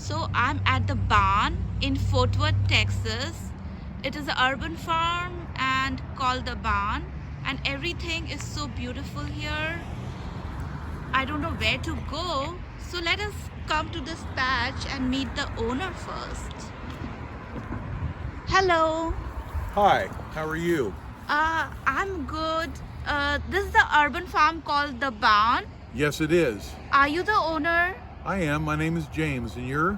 So I'm at the barn in Fort Worth, Texas. It is an urban farm and called the barn, and everything is so beautiful here. I don't know where to go, so let us come to this patch and meet the owner first. Hello. Hi, how are you? I'm good. This is the urban farm called the barn. Yes, it is. Are you the owner? I am. My name is James, and you're?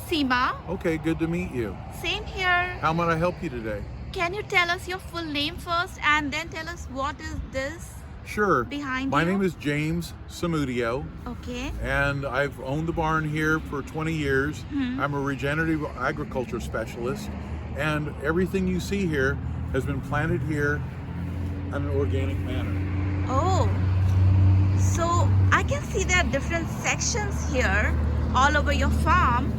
Seema. Okay, good to meet you. Same here. How might I help you today? Can you tell us your full name first and then tell us what is this Sure. behind My you? name is James Samudio, Okay. and I've owned the barn here for 20 years. Hmm. I'm a regenerative agriculture specialist, and everything you see here has been planted here in an organic manner. Oh, so I can see there are different sections here all over your farm.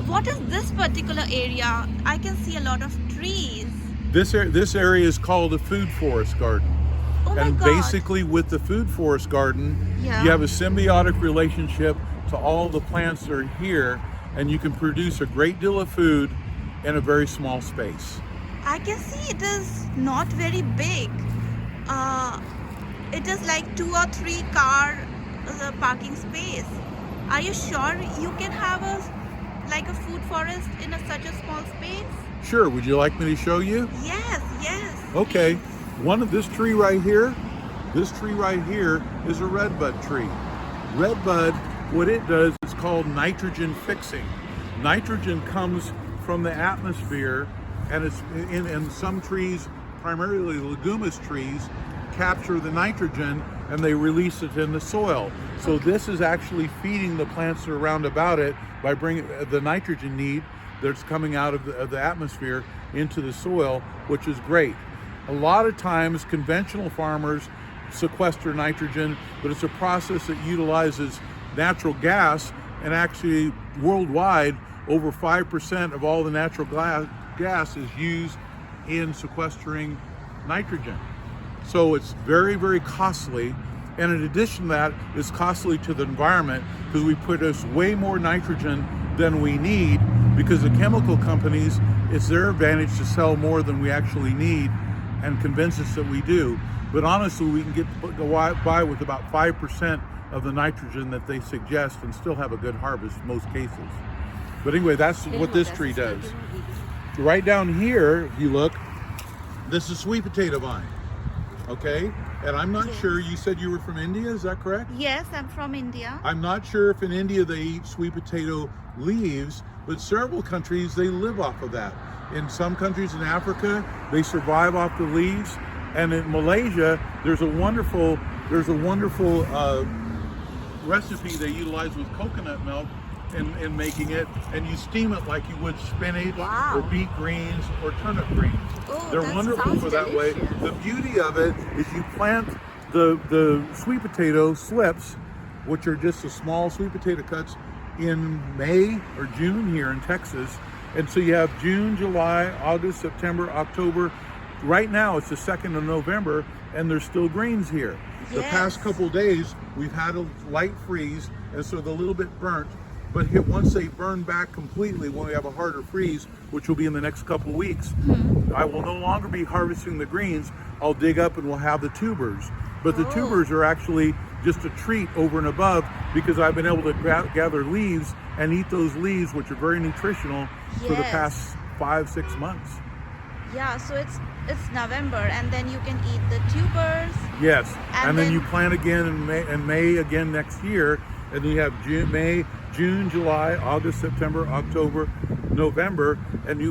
What is this particular area? I can see a lot of trees. This area is called a food forest garden. Oh my And God. basically with the food forest garden, Yeah. you have a symbiotic relationship to all the plants that are here, and you can produce a great deal of food in a very small space. I can see it is not very big. It is like 2 or 3 car parking space. Are you sure you can have a food forest in such a small space? Sure, would you like me to show you? Yes, yes. Okay, this tree right here is a redbud tree. Redbud, what it does, it's called nitrogen fixing. Nitrogen comes from the atmosphere, and it's in some trees, primarily leguminous trees, capture the nitrogen and they release it in the soil. So this is actually feeding the plants that are around about it by bringing the nitrogen need that's coming out of the atmosphere into the soil, which is great. A lot of times conventional farmers sequester nitrogen, but it's a process that utilizes natural gas, and actually worldwide over 5% of all the natural gas is used in sequestering nitrogen. So it's very, very costly. And in addition to that, it's costly to the environment because we produce way more nitrogen than we need, because the chemical companies, it's their advantage to sell more than we actually need and convince us that we do. But honestly, we can go by with about 5% of the nitrogen that they suggest and still have a good harvest in most cases. But anyway, that's what this tree does. Right down here, if you look, this is sweet potato vine. Okay, and I'm not sure, you said you were from India, is that correct? Yes, I'm from India. I'm not sure if in India they eat sweet potato leaves, but several countries they live off of that. In some countries in Africa, they survive off the leaves, and in Malaysia, there's a wonderful recipe they utilize with coconut milk in making it, and you steam it like you would spinach or beet greens or turnip greens. Oh, They're that wonderful sounds for that way. delicious. The beauty of it is you plant the sweet potato slips, which are just the small sweet potato cuts, in May or June here in Texas. And so you have June, July, August, September, October. Right now it's the 2nd of November and there's still greens here. The past couple days we've had a light freeze, and so they're a little bit burnt. But once they burn back completely, when we have a harder freeze, which will be in the next couple weeks, I will no longer be harvesting the greens. I'll dig up and we'll have the tubers. But the tubers are actually just a treat over and above, because I've been able to gather leaves and eat those leaves, which are very nutritional, for the past 5-6 months. Yeah, so it's November, and then you can eat the tubers. Yes, and then then you plant again in May again next year, and then you have June, July, August, September, October, November,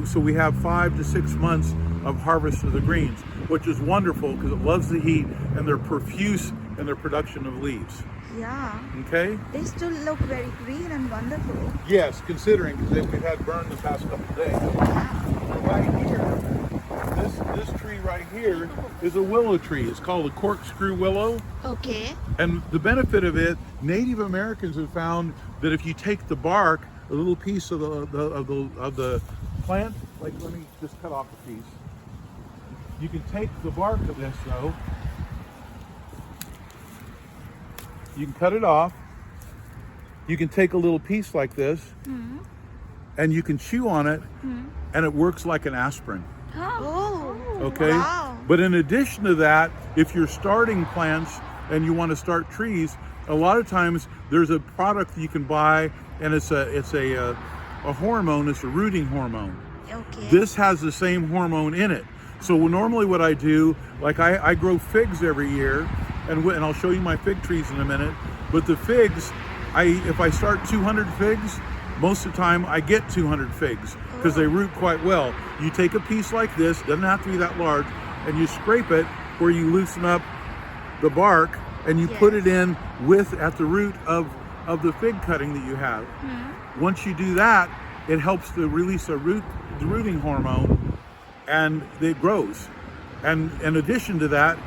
so we have 5 to 6 months of harvest of the greens, which is wonderful because it loves the heat and they're profuse in their production of leaves. Yeah. Okay? They still look very green and wonderful. Yes, considering that we've had burn the past couple of days. Right here, this tree right here is a willow tree. It's called a corkscrew willow. Okay. And the benefit of it, Native Americans have found that if you take the bark, a little piece of the plant, like let me just cut off a piece. You can take the bark of this though. You can cut it off, you can take a little piece like this and you can chew on it and it works like an aspirin. Oh. Okay. Wow. But in addition to that, if you're starting plants and you want to start trees, a lot of times there's a product that you can buy, and it's a hormone. It's a rooting hormone. Okay. This has the same hormone in it. So normally what I do, like I grow figs every year, and I'll show you my fig trees in a minute. But the figs, if I start 200 figs, most of the time I get 200 figs because they root quite well. You take a piece like this, doesn't have to be that large, and you scrape it where you loosen up the bark, and you put it in at the root of the fig cutting that you have. Once you do that, it helps to release the rooting hormone, and it grows. And in addition to that,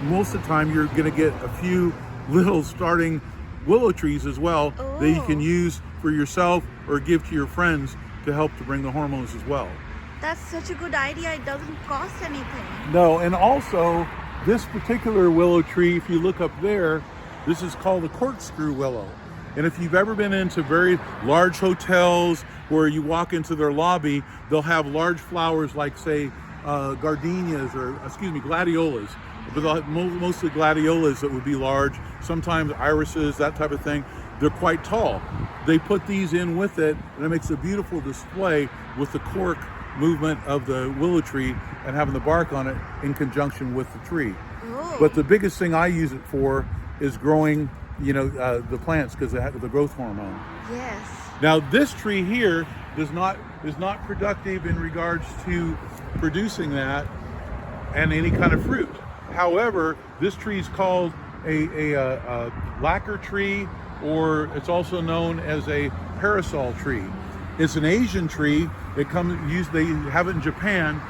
most of the time you're going to get a few little starting willow trees as well that you can use for yourself or give to your friends to help to bring the hormones as well. That's such a good idea. It doesn't cost anything. No, and also this particular willow tree, if you look up there, this is called a corkscrew willow. And if you've ever been into very large hotels where you walk into their lobby, they'll have large flowers like, say, gardenias or, gladiolas. But they'll have mostly gladiolas that would be large, sometimes irises, that type of thing. They're quite tall. They put these in with it, and it makes a beautiful display with the cork movement of the willow tree and having the bark on it in conjunction with the tree. But the biggest thing I use it for is growing, the plants, because they have the growth hormone. Yes. Now this tree here is not productive in regards to producing that and any kind of fruit. However, this tree is called a lacquer tree, or it's also known as a parasol tree. It's an Asian tree. They have it in Japan.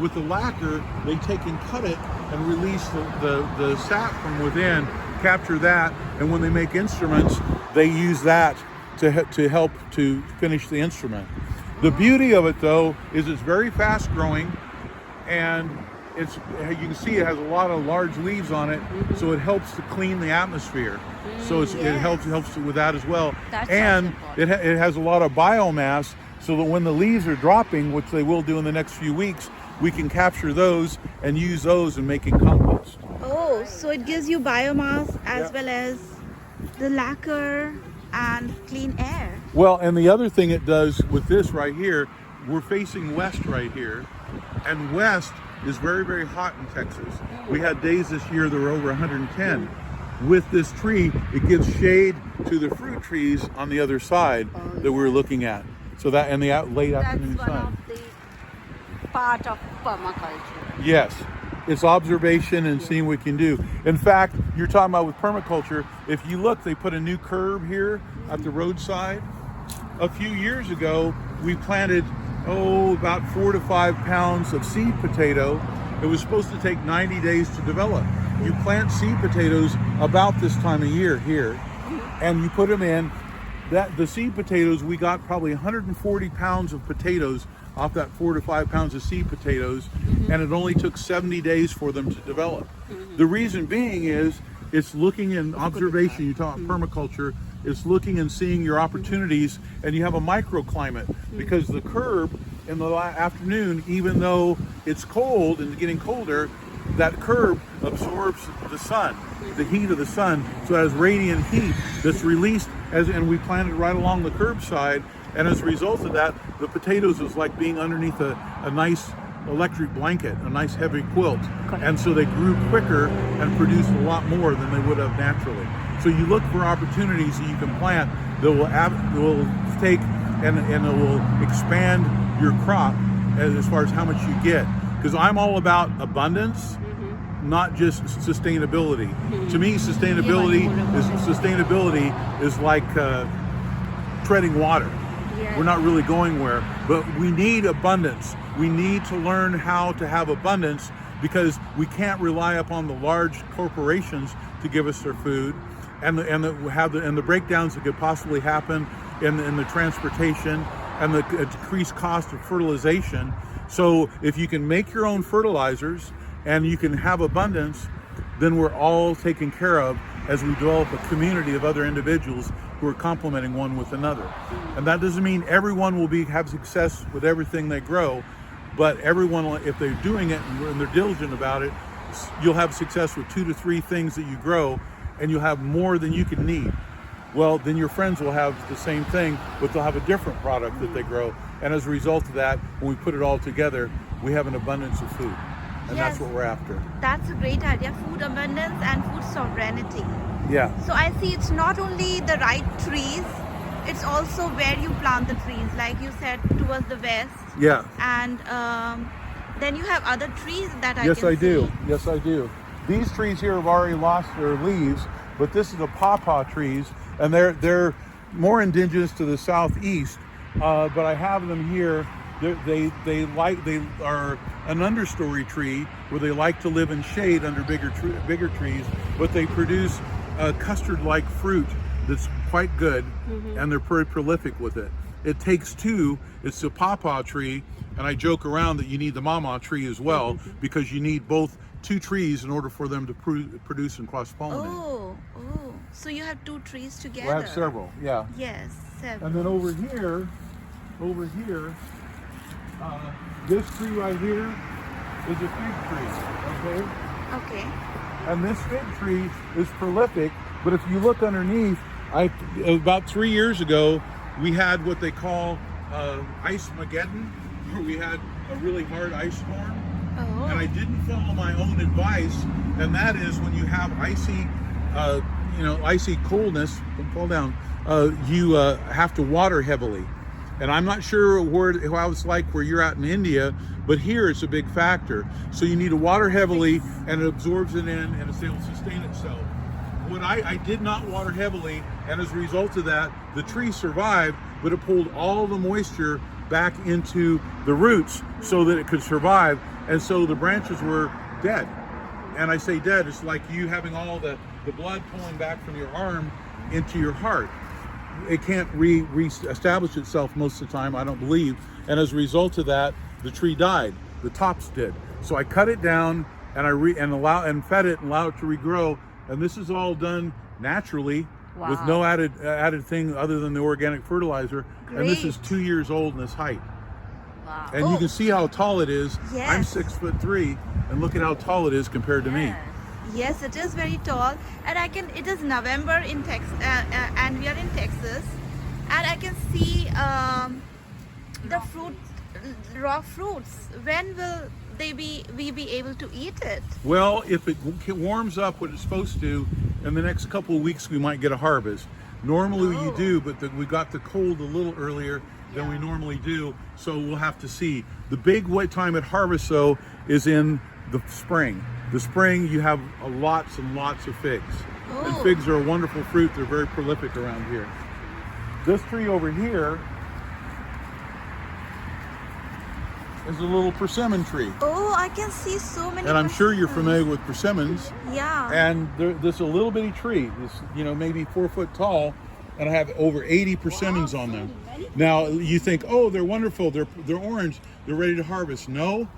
With the lacquer, they take and cut it and release the sap from within, capture that, and when they make instruments, they use that to help to finish the instrument. The beauty of it, though, is it's very fast growing, and you can see it has a lot of large leaves on it, so it helps to clean the atmosphere. So it helps with that as well. And it has a lot of biomass, so that when the leaves are dropping, which they will do in the next few weeks, we can capture those and use those in making compost. Oh, so it gives you biomass as well as the lacquer and clean air. Well, and the other thing it does with this right here, we're facing west right here, and west is very, very hot in Texas. We had days this year that were over 110. With this tree, it gives shade to the fruit trees on the other side that we're looking at. So that, and the late afternoon sun. That's one of the part of permaculture. Yes, it's observation and seeing what we can do. In fact, you're talking about with permaculture, if you look, they put a new curb here at the roadside. A few years ago, we planted, about 4 to 5 pounds of seed potato. It was supposed to take 90 days to develop. You plant seed potatoes about this time of year here, and you put them in. The seed potatoes, we got probably 140 pounds of potatoes off that 4 to 5 pounds of seed potatoes, and it only took 70 days for them to develop. The reason being is it's looking in observation. You talk about permaculture. It's looking and seeing your opportunities, and you have a microclimate, because the curb in the afternoon, even though it's cold and getting colder, that curb absorbs the sun, the heat of the sun, so it has radiant heat that's released, and we planted right along the curbside, and as a result of that, the potatoes is like being underneath a nice electric blanket, a nice heavy quilt, and so they grew quicker and produced a lot more than they would have naturally. So you look for opportunities that you can plant that will take and it will expand your crop as far as how much you get. Because I'm all about abundance, not just sustainability. To me, sustainability is like treading water. We're not really going where, but we need abundance. We need to learn how to have abundance, because we can't rely upon the large corporations to give us their food, and the breakdowns that could possibly happen in the transportation and the decreased cost of fertilization. So if you can make your own fertilizers and you can have abundance, then we're all taken care of, as we develop a community of other individuals who are complementing one with another. And that doesn't mean everyone will have success with everything they grow, but everyone, if they're doing it and they're diligent about it, you'll have success with 2 to 3 things that you grow, and you'll have more than you can need. Well, then your friends will have the same thing, but they'll have a different product that they grow. And as a result of that, when we put it all together, we have an abundance of food. And Yes. that's what we're after. That's a great idea, food abundance and food sovereignty. Yeah. So I see it's not only the right trees, it's also where you plant the trees, like you said, towards the west. Yeah. And then you have other trees that I Yes, can I do. see. Yes, I do. These trees here have already lost their leaves, but this is the pawpaw trees, and they're more indigenous to the southeast. But I have them here. They are an understory tree where they like to live in shade under bigger trees, but they produce a custard-like fruit that's quite good, and they're pretty prolific with it. It takes 2. It's a pawpaw tree, and I joke around that you need the mama tree as well, because you need both 2 trees in order for them to produce and cross-pollinate. Oh, so you have 2 trees together. I have several, yeah. Yes, several. And then over here, this tree right here is a fig tree, okay? Okay. And this fig tree is prolific, but if you look underneath, about 3 years ago, we had what they call Ice-mageddon, where we had a really hard ice storm. Oh. And I didn't follow my own advice, and that is when you have icy coldness, don't fall down, you have to water heavily. And I'm not sure how it's like where you're at in India, but here it's a big factor. So you need to water heavily, and it absorbs it in, and it's able to sustain itself. When I did not water heavily, and as a result of that, the tree survived, but it pulled all the moisture back into the roots so that it could survive. And so the branches were dead. And I say dead, it's like you having all the blood pulling back from your arm into your heart. It can't re-establish itself most of the time, I don't believe. And as a result of that, the tree died. The tops did. So I cut it down, and I fed it and allowed it to regrow. And this is all done naturally, with no added thing other than the organic fertilizer. Great. And this is 2 years old in this height. Wow. And you can see how tall it is. Yes. I'm 6'3", and look at how tall it is compared to me. Yes, it is very tall, and it is November in Texas, and we are in Texas, and I can see the raw fruits. When will we be able to eat it? Well, if it warms up what it's supposed to, in the next couple of weeks we might get a harvest. Normally you do, but we got the cold a little earlier than we normally do, so we'll have to see. The big wet time at harvest, though, is in the spring. The spring, you have lots and lots of figs. And Oh. figs are a wonderful fruit. They're very prolific around here. This tree over here is a little persimmon tree. Oh, I can see so many. And I'm sure you're persimmons. familiar with persimmons. Yeah. And this is a little bitty tree, maybe 4 foot tall, and I have over 80 persimmons on them. Now you think, oh, they're wonderful, they're orange, they're ready to harvest. No,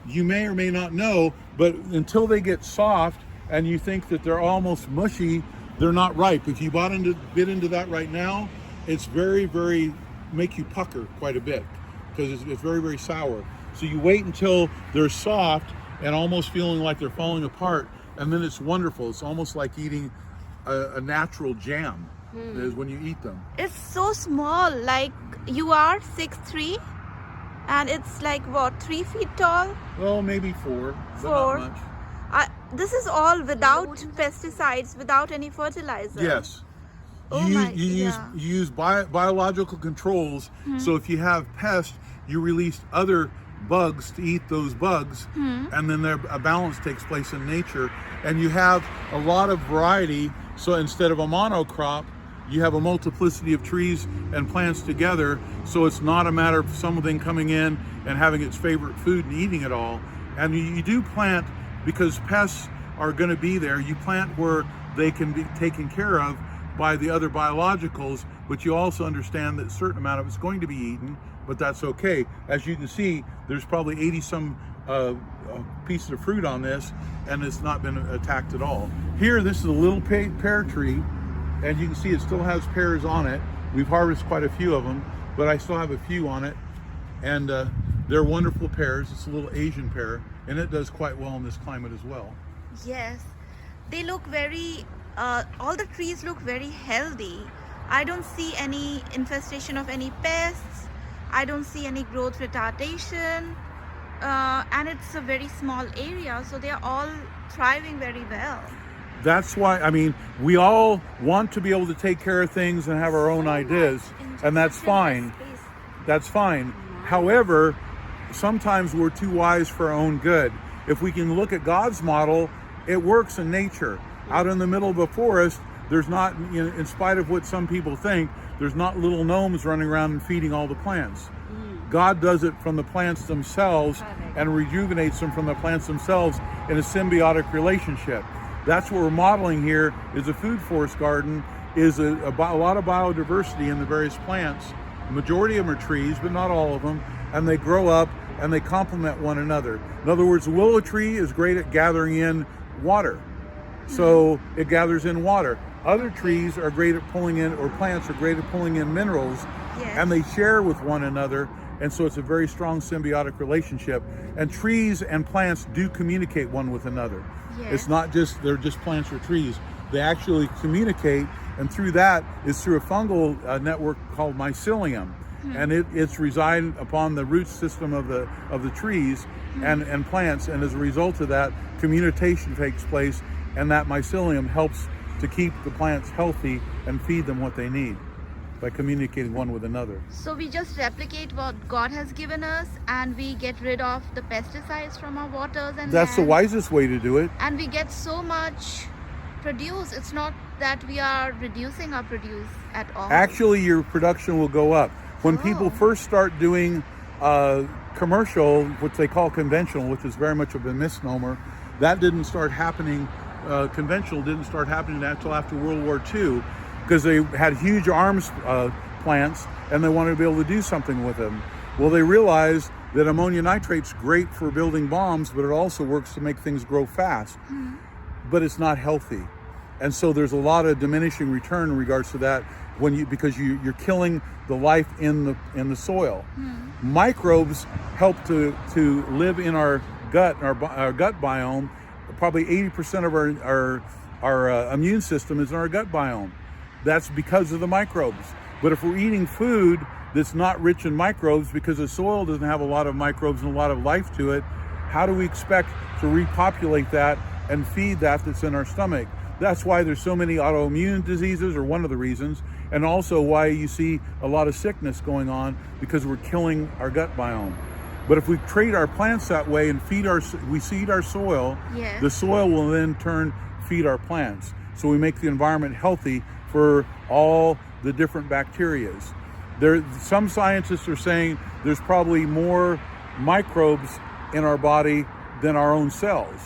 you may or may not know, but until they get soft and you think that they're almost mushy, they're not ripe. If you bit into that right now, it's very, very, make you pucker quite a bit, because it's very, very sour. So you wait until they're soft and almost feeling like they're falling apart, and then it's wonderful. It's almost like eating a natural jam is when you eat them. It's so small, like you are 6'3", and it's like what, 3 feet tall? Well, maybe 4, but 4. not much. This is all without pesticides, without any fertilizer. Yes. Oh You use biological controls. So if you have pests, you release other bugs to eat those bugs, and then a balance takes place in nature, and you have a lot of variety. So instead of a monocrop, you have a multiplicity of trees and plants together. So it's not a matter of something coming in and having its favorite food and eating it all. And you do plant, because pests are going to be there. You plant where they can be taken care of by the other biologicals, but you also understand that a certain amount of it's going to be eaten, but that's okay. As you can see, there's probably 80 some pieces of fruit on this, and it's not been attacked at all. Here, this is a little pear tree, and you can see it still has pears on it. We've harvested quite a few of them, but I still have a few on it, and they're wonderful pears. It's a little Asian pear, and it does quite well in this climate as well. Yes, they look very, all the trees look very healthy. I don't see any infestation of any pests. I don't see any growth retardation. And it's a very small area, so they're all thriving very well. That's why, I mean, we all want to be able to take care of things and have our own ideas, and that's fine. That's fine. However, sometimes we're too wise for our own good. If we can look at God's model, it works in nature. Out in the middle of a forest, there's not, in spite of what some people think, there's not little gnomes running around and feeding all the plants. God does it from the plants themselves and rejuvenates them from the plants themselves in a symbiotic relationship. That's what we're modeling here, is a food forest garden, is a lot of biodiversity in the various plants. The majority of them are trees, but not all of them, and they grow up and they complement one another. In other words, the willow tree is great at gathering in water, so it gathers in water. Other trees are great at pulling in, or plants are great at pulling in minerals, and they share with one another, and so it's a very strong symbiotic relationship. And trees and plants do communicate one with another. It's not just, they're just plants or trees. They actually communicate, and through that is through a fungal network called mycelium. And it's residing upon the root system of the trees and plants, and as a result of that, communication takes place, and that mycelium helps to keep the plants healthy and feed them what they need by communicating one with another. So we just replicate what God has given us, and we get rid of the pesticides from our waters and that's the land, wisest way to do it. and we get so much produce. It's not that we are reducing our produce at all. Actually, your production will go up. When people first start doing commercial, which they call conventional, which is very much of a misnomer, that didn't start happening. Conventional didn't start happening until after World War II, because they had huge arms plants and they wanted to be able to do something with them. Well, they realized that ammonia nitrate's great for building bombs, but it also works to make things grow fast, but it's not healthy. And so there's a lot of diminishing return in regards to that because you're killing the life in the soil. Microbes help to live in our gut, our gut biome. Probably 80% of our immune system is in our gut biome. That's because of the microbes. But if we're eating food that's not rich in microbes, because the soil doesn't have a lot of microbes and a lot of life to it, how do we expect to repopulate that and feed that's in our stomach? That's why there's so many autoimmune diseases, or one of the reasons, and also why you see a lot of sickness going on, because we're killing our gut biome. But if we treat our plants that way and we seed our soil, the soil will then feed our plants. So we make the environment healthy for all the different bacterias. Some scientists are saying there's probably more microbes in our body than our own cells.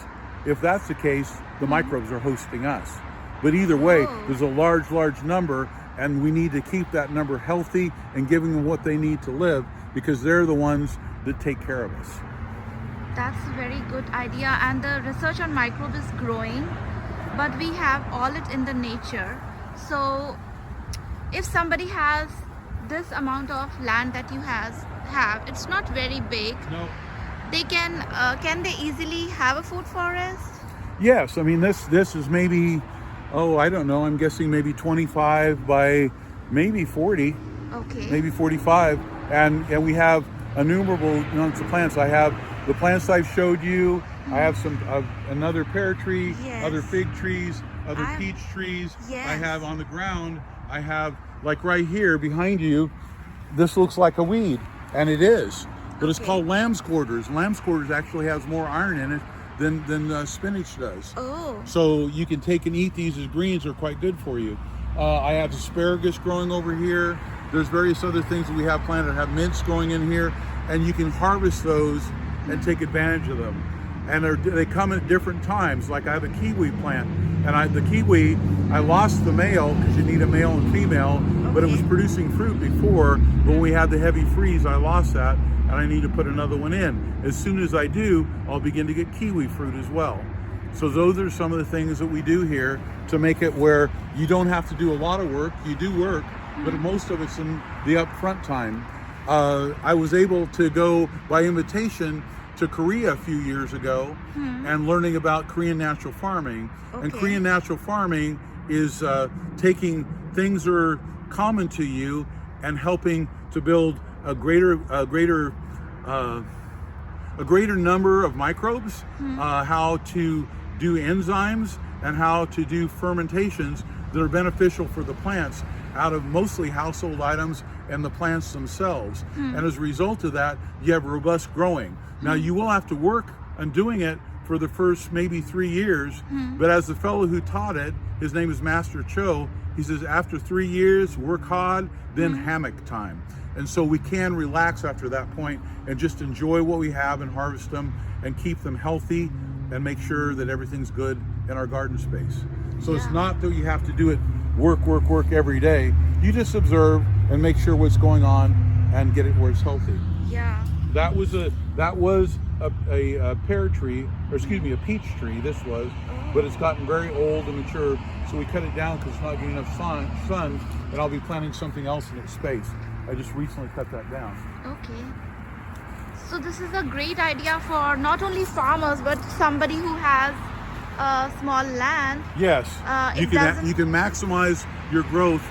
If that's the case, the microbes are hosting us. But either way, there's a large number, and we need to keep that number healthy and giving them what they need to live, because they're the ones that take care of us. That's a very good idea, and the research on microbes is growing, but we have all it in the nature. So if somebody has this amount of land that you have, it's not very big. No. They can they easily have a food forest? Yes, I mean this is maybe, I don't know, I'm guessing maybe 25 by maybe 40. Okay. Maybe 45, and we have innumerable amounts of plants. I have the plants I've showed you. I have another pear tree, other fig trees, other peach trees. I have on the ground, I have, like right here behind you, this looks like a weed, and it is, but it's called lamb's quarters. Lamb's quarters actually has more iron in it than spinach does. So you can take and eat these as greens. They're quite good for you. I have asparagus growing over here. There's various other things that we have planted. I have mints growing in here, and you can harvest those and take advantage of them. And they come at different times. Like I have a kiwi plant. And the kiwi, I lost the male because you need a male and female, but it was Okay. producing fruit before. But when we had the heavy freeze, I lost that, and I need to put another one in. As soon as I do, I'll begin to get kiwi fruit as well. So those are some of the things that we do here to make it where you don't have to do a lot of work. You do work, but most of it's in the upfront time. I was able to go by invitation to Korea a few years ago and learning about Korean natural farming. And Okay. Korean natural farming is taking things that are common to you and helping to build a greater number of microbes, how to do enzymes, and how to do fermentations that are beneficial for the plants out of mostly household items and the plants themselves. And as a result of that, you have robust growing. Now you will have to work on doing it for the first maybe 3 years, but as the fellow who taught it, his name is Master Cho, he says after 3 years, work hard, then hammock time. And so we can relax after that point and just enjoy what we have and harvest them and keep them healthy and make sure that everything's good in our garden space. So it's Yeah. not that you have to do it work every day. You just observe and make sure what's going on and get it where it's healthy. Yeah. That was a pear tree, or excuse me, a peach tree. This was, but it's gotten very old and mature, so we cut it down because it's not getting enough sun, and I'll be planting something else in its space. I just recently cut that down. Okay. So this is a great idea for not only farmers but somebody who has small land. Yes, It doesn't- you can maximize your growth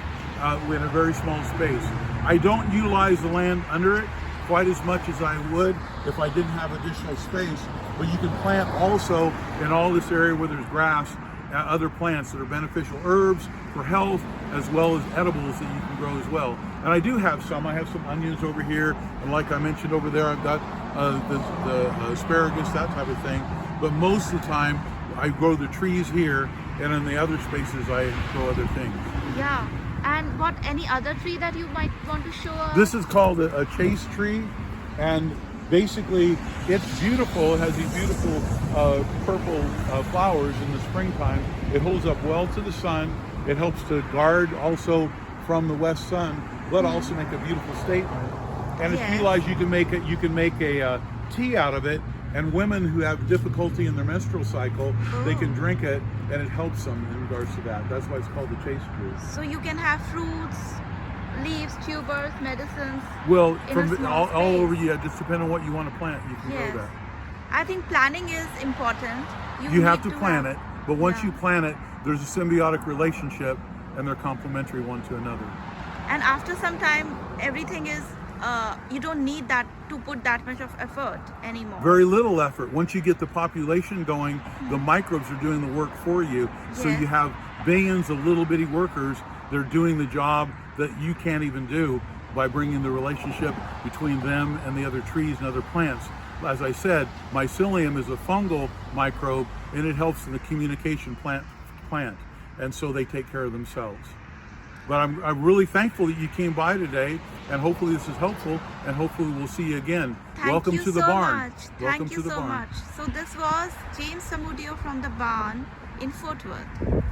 in a very small space. I don't utilize the land under it quite as much as I would if I didn't have additional space, but you can plant also in all this area where there's grass other plants that are beneficial herbs for health, as well as edibles that you can grow as well. And I do have some. I have some onions over here, and like I mentioned over there, I've got the asparagus, that type of thing. But most of the time, I grow the trees here, and in the other spaces, I grow other things. Yeah. And what any other tree that you might want to show us? This is called a chase tree, and basically it's beautiful. It has these beautiful purple flowers in the springtime. It holds up well to the sun. It helps to guard also from the west sun, but also make a beautiful statement. And it's Yes. utilized. You can make a tea out of it. And women who have difficulty in their menstrual cycle, they can drink it, and it helps them in regards to that. That's why it's called the chase tree. So you can have fruits, leaves, tubers, medicines. Well, In from a small all space. over, yeah, just depending on what you want to plant, you can Yes. grow that. I think planning is important. You have need to plant have- it, but once Yeah. you plant it, there's a symbiotic relationship, and they're complementary one to another. And after some time, everything is, you don't need that to put that much of effort anymore. Very little effort. Once you get the population going, the microbes are doing the work for you. So Yes. you have billions of little bitty workers. They're doing the job that you can't even do by bringing the relationship between them and the other trees and other plants. As I said, mycelium is a fungal microbe, and it helps in the communication plant. And so they take care of themselves. But I'm really thankful that you came by today, and hopefully this is helpful, and hopefully we'll see you again. Thank Welcome you to the so barn. much. Welcome Thank you to the so barn. much. So this was James Samudio from the barn in Fort Worth.